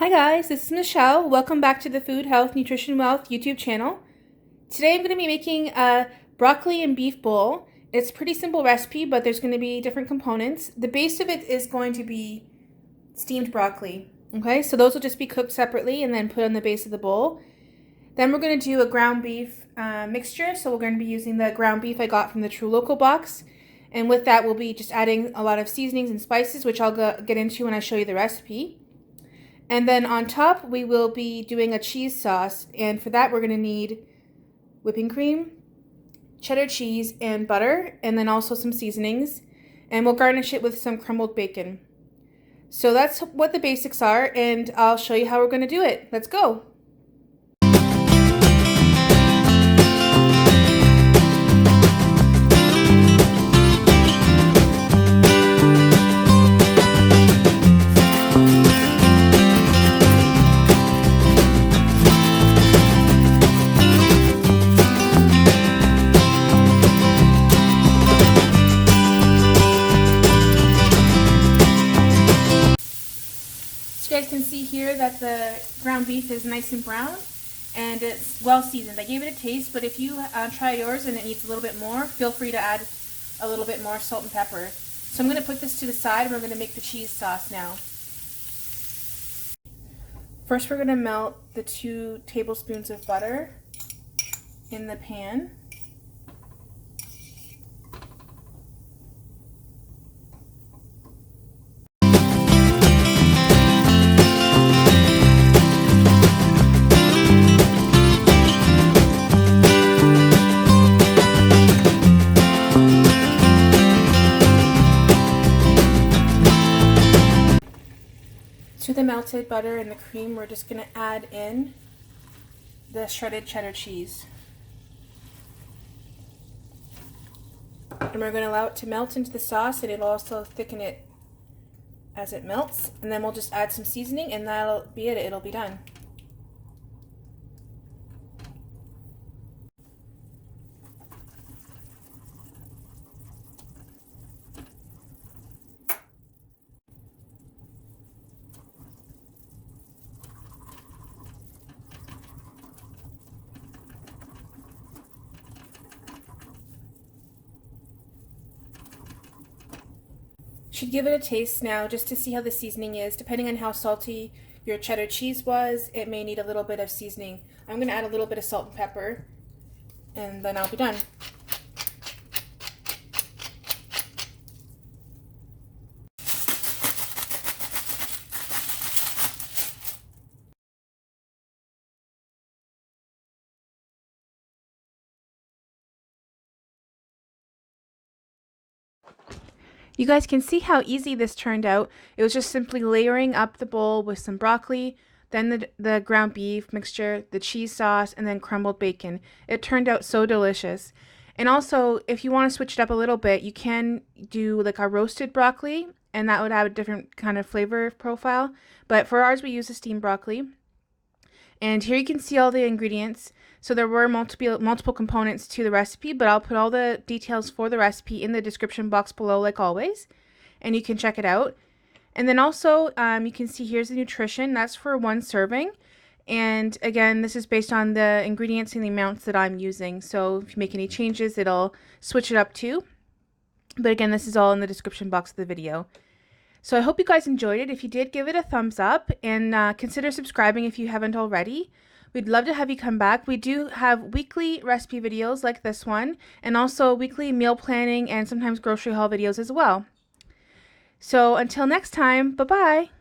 Hi guys, this is Michelle. Welcome back to the Food, Health, Nutrition, Wealth YouTube channel. Today I'm going to be making a broccoli and beef bowl. It's a pretty simple recipe, but there's going to be different components. The base of it is going to be steamed broccoli. Okay, so those will just be cooked separately and then put on the base of the bowl. Then we're going to do a ground beef mixture. So we're going to be using the ground beef I got from the True Local box. And with that, we'll be just adding a lot of seasonings and spices, which I'll get into when I show you the recipe. And then on top, we will be doing a cheese sauce. And for that, we're going to need whipping cream, cheddar cheese, and butter, and then also some seasonings. And we'll garnish it with some crumbled bacon. So that's what the basics are, and I'll show you how we're going to do it. Let's go. You guys can see here that the ground beef is nice and brown and it's well seasoned. I gave it a taste, but if you try yours and it needs a little bit more, feel free to add a little bit more salt and pepper. So I'm going to put this to the side and we're going to make the cheese sauce now. First we're going to melt the 2 tablespoons of butter in the pan. To the melted butter and the cream, we're just going to add in the shredded cheddar cheese. And we're going to allow it to melt into the sauce, and it'll also thicken it as it melts. And then we'll just add some seasoning, and that'll be it. It'll be done. Should give it a taste now just to see how the seasoning is. Depending on how salty your cheddar cheese was, it may need a little bit of seasoning. I'm going to add a little bit of salt and pepper, and then I'll be done. You guys can see how easy this turned out. It was just simply layering up the bowl with some broccoli, then the ground beef mixture, the cheese sauce, and then crumbled bacon. It turned out so delicious. And also, if you want to switch it up a little bit, you can do like a roasted broccoli, and that would have a different kind of flavor profile. But for ours, we use a steamed broccoli. And here you can see all the ingredients. So there were multiple components to the recipe, but I'll put all the details for the recipe in the description box below like always, and you can check it out. And then also you can see here's the nutrition. That's for 1 serving. And again, this is based on the ingredients and the amounts that I'm using. So if you make any changes, it'll switch it up too. But again, this is all in the description box of the video. So I hope you guys enjoyed it. If you did, give it a thumbs up and consider subscribing if you haven't already. We'd love to have you come back. We do have weekly recipe videos like this one, and also weekly meal planning and sometimes grocery haul videos as well. So until next time, bye-bye.